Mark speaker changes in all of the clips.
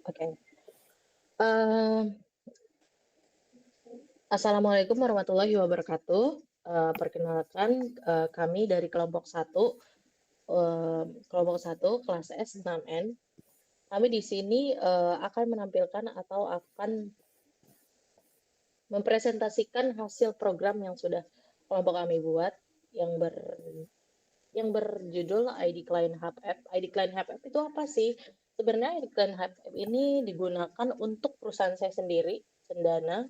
Speaker 1: Oke. Eh, Assalamualaikum warahmatullahi wabarakatuh. Perkenalkan, kami dari kelompok satu kelas S6N. Kami di sini akan menampilkan atau akan mempresentasikan hasil program yang sudah kelompok kami buat yang ber yang berjudul ID Client Hub App. ID Client Hub App itu apa sih? Sebenarnya ID Client Hub App ini digunakan untuk perusahaan saya sendiri, Cendana.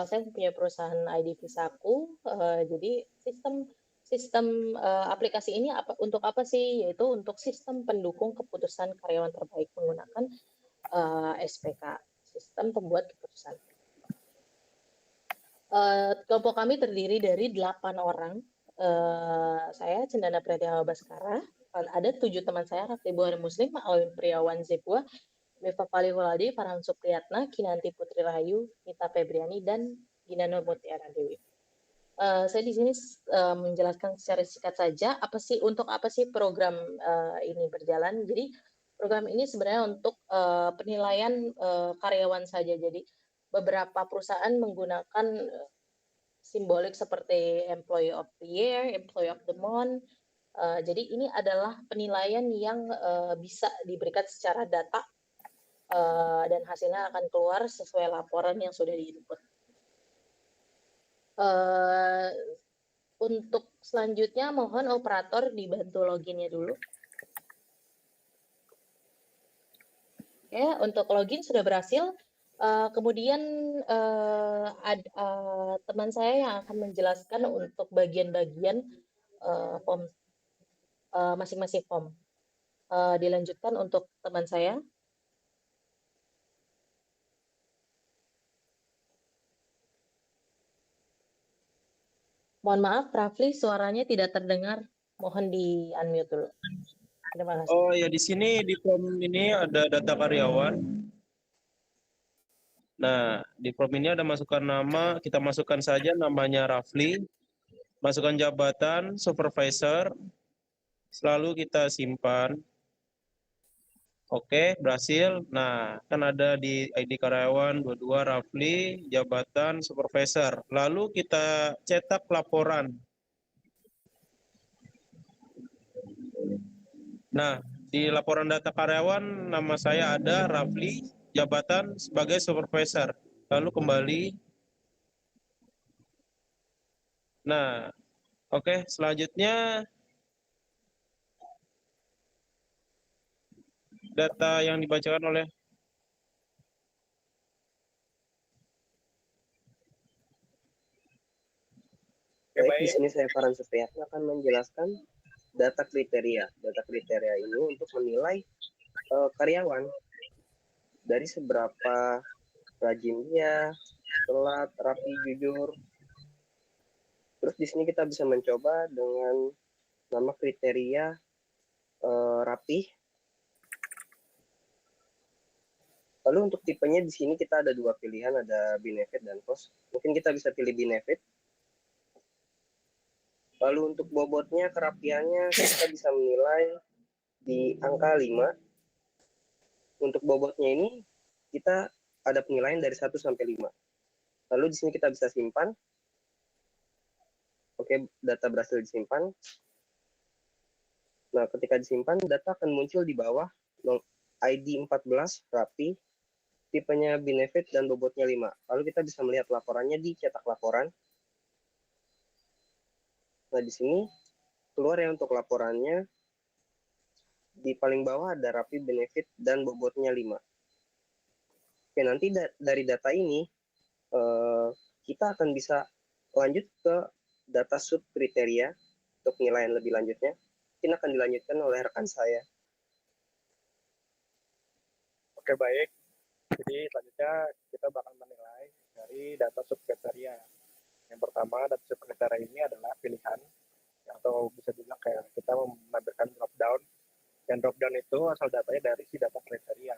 Speaker 1: Saya punya perusahaan ID Visaku. Jadi sistem sistem aplikasi ini untuk apa sih? Yaitu untuk sistem pendukung keputusan karyawan terbaik menggunakan SPK, sistem pembuat keputusan. Kelompok kami terdiri dari 8 orang. Saya Cendana Priyatya Baskara, ada 7 teman saya, Rafli Buhari Muslim, Alwin Priawan Zebua, Mifa Palihuladi, Farhan Supriyatna, Kinanti Putri Rahayu, Nita Febriani, dan Gina Nur Mutiara Dewi. Saya di sini menjelaskan secara singkat saja untuk apa sih program ini berjalan. Jadi program ini sebenarnya untuk penilaian karyawan saja. Jadi beberapa perusahaan menggunakan simbolik seperti Employee of the Year, Employee of the Month. Jadi ini adalah penilaian yang bisa diberikan secara data dan hasilnya akan keluar sesuai laporan yang sudah di-input. Untuk selanjutnya mohon operator dibantu loginnya dulu. Oke, untuk login sudah berhasil. Kemudian teman saya yang akan menjelaskan untuk bagian-bagian form masing-masing form. Dilanjutkan untuk teman saya. Mohon maaf, Rafli, suaranya tidak terdengar. Mohon di-unmute dulu. Terima kasih.
Speaker 2: Oh ya, di sini di form ini ada data karyawan. Nah, di form ini ada masukkan nama, kita masukkan saja namanya Rafli, masukkan jabatan, supervisor, selalu kita simpan. Oke, berhasil. Nah, kan ada di ID karyawan 22 Rafli, jabatan, supervisor. Lalu kita cetak laporan. Nah, di laporan data karyawan nama saya ada Rafli, jabatan sebagai supervisor. Lalu kembali. Nah, oke, selanjutnya data yang dibacakan oleh
Speaker 3: Baik, di sini saya Farhan Supriyatna akan menjelaskan data kriteria. Data kriteria ini untuk menilai karyawan dari seberapa rajin dia, telat, rapi, jujur. Terus di sini kita bisa mencoba dengan nama kriteria rapi. Lalu untuk tipenya di sini kita ada 2 pilihan, ada benefit dan cost. Mungkin kita bisa pilih benefit. Lalu untuk bobotnya, kerapiannya, kita bisa menilai di angka 5. Untuk bobotnya ini, kita ada penilaian dari 1 sampai 5. Lalu di sini kita bisa simpan. Oke, data berhasil disimpan. Nah, ketika disimpan, data akan muncul di bawah ID 14, rapi, tipenya benefit, dan bobotnya 5. Lalu kita bisa melihat laporannya di cetak laporan. Nah, di sini keluar ya untuk laporannya. Di paling bawah ada rapi, benefit, dan bobotnya 5. Oke, nanti dari data ini kita akan bisa lanjut ke data sub kriteria untuk penilaian lebih lanjutnya. Mungkin akan dilanjutkan oleh rekan saya.
Speaker 4: Oke, baik. Jadi selanjutnya kita bakal menilai dari data sub kriteria. Yang pertama, data sub kriteria ini adalah pilihan, atau bisa dibilang kayak kita menampilkan drop down. Dan drop down itu asal datanya dari si data kriteria.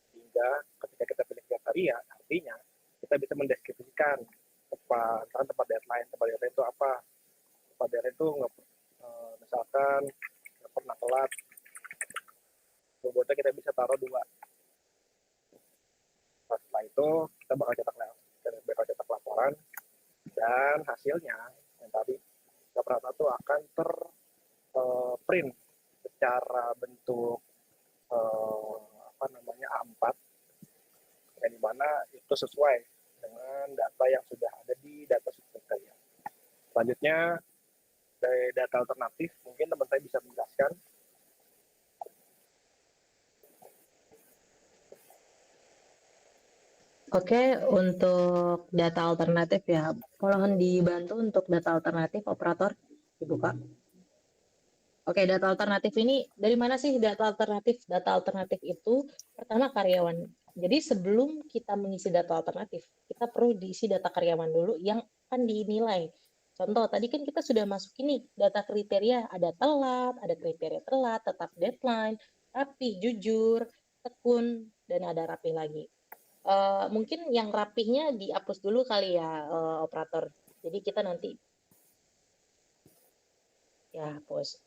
Speaker 4: Sehingga ketika kita pilih kriteria, artinya kita bisa mendeskripsikan tempat deadline itu apa. Tempat deadline itu misalkan nggak pernah telat, bobotnya kita bisa taruh 2. Setelah itu kita bakal cetak laporan, dan hasilnya yang tadi rata-rata itu akan print secara bentuk A4, yang dimana itu sesuai dengan data yang sudah ada di data sekretariat. Selanjutnya dari data alternatif, mungkin teman saya bisa menjelaskan.
Speaker 1: Oke, untuk data alternatif ya, mohon dibantu untuk data alternatif, operator dibuka. Oke, data alternatif ini dari mana sih data alternatif? Data alternatif itu pertama karyawan. Jadi sebelum kita mengisi data alternatif, kita perlu diisi data karyawan dulu yang akan dinilai. Contoh, tadi kan kita sudah masuk ini data kriteria, ada telat, ada kriteria telat, tetap deadline, rapi, jujur, tekun, dan ada rapi lagi. Mungkin yang rapihnya dihapus dulu kali ya, operator. Jadi kita nanti ya hapus.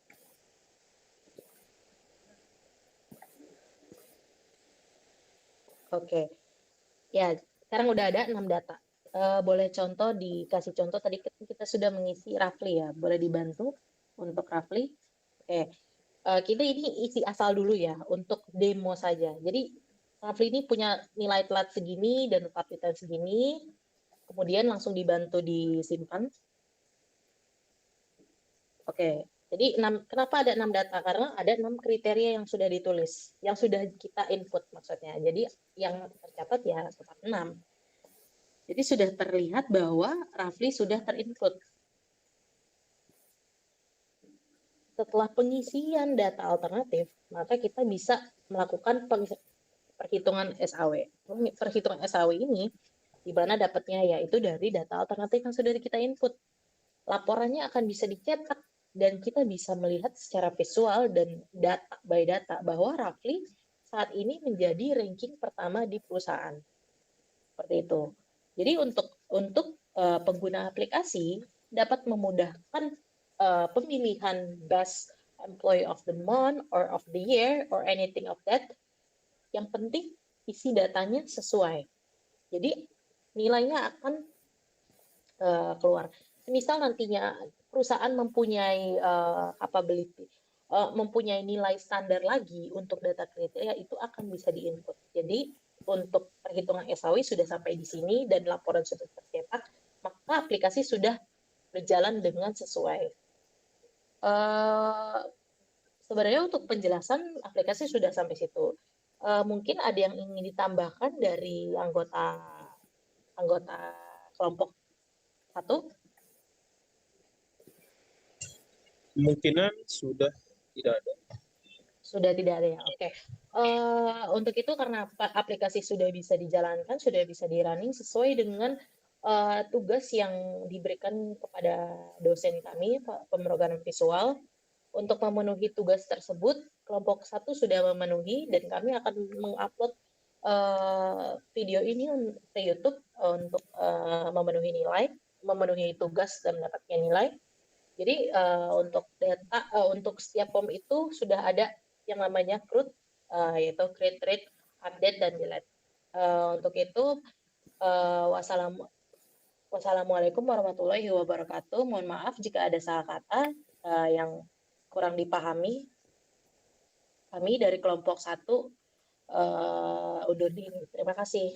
Speaker 1: Oke, ya sekarang udah ada 6 data. Boleh dikasih contoh tadi kita sudah mengisi roughly ya. Boleh dibantu untuk roughly. Oke, kita ini isi asal dulu ya untuk demo saja. Jadi roughly ini punya nilai telat segini dan kapasitas segini. Kemudian langsung dibantu disimpan. Oke, jadi kenapa ada 6 data? Karena ada 6 kriteria yang sudah ditulis, yang sudah kita input maksudnya. Jadi yang tercatat ya tetap 6. Jadi sudah terlihat bahwa roughly sudah terinput. Setelah pengisian data alternatif, maka kita bisa melakukan perhitungan SAW. Perhitungan SAW ini di mana dapatnya yaitu dari data alternatif yang sudah kita input. Laporannya akan bisa dicetak dan kita bisa melihat secara visual dan data by data bahwa Rafli saat ini menjadi ranking pertama di perusahaan. Seperti itu. Jadi untuk pengguna aplikasi dapat memudahkan pemilihan best employee of the month or of the year or anything of that. Yang penting isi datanya sesuai. Jadi nilainya akan keluar. Misal nantinya perusahaan mempunyai capability, mempunyai nilai standar lagi untuk data kriteria, itu akan bisa diinput. Jadi untuk perhitungan SAW sudah sampai di sini dan laporan sudah tercetak, maka aplikasi sudah berjalan dengan sesuai. Sebenarnya untuk penjelasan aplikasi sudah sampai situ. Mungkin ada yang ingin ditambahkan dari anggota kelompok 1?
Speaker 2: Kemungkinan sudah tidak ada.
Speaker 1: Sudah tidak ada ya, oke. Untuk itu karena aplikasi sudah bisa dijalankan, sudah bisa di-running sesuai dengan tugas yang diberikan kepada dosen kami, pemrograman visual. Untuk memenuhi tugas tersebut, kelompok 1 sudah memenuhi dan kami akan mengupload video ini ke YouTube untuk memenuhi tugas dan mendapatkan nilai. Jadi untuk data untuk setiap form itu sudah ada yang namanya CRUD, yaitu create, read, update, dan delete. Untuk itu wassalamualaikum warahmatullahi wabarakatuh. Mohon maaf jika ada salah kata yang kurang dipahami. Kami dari kelompok 1 undur diri. Terima kasih.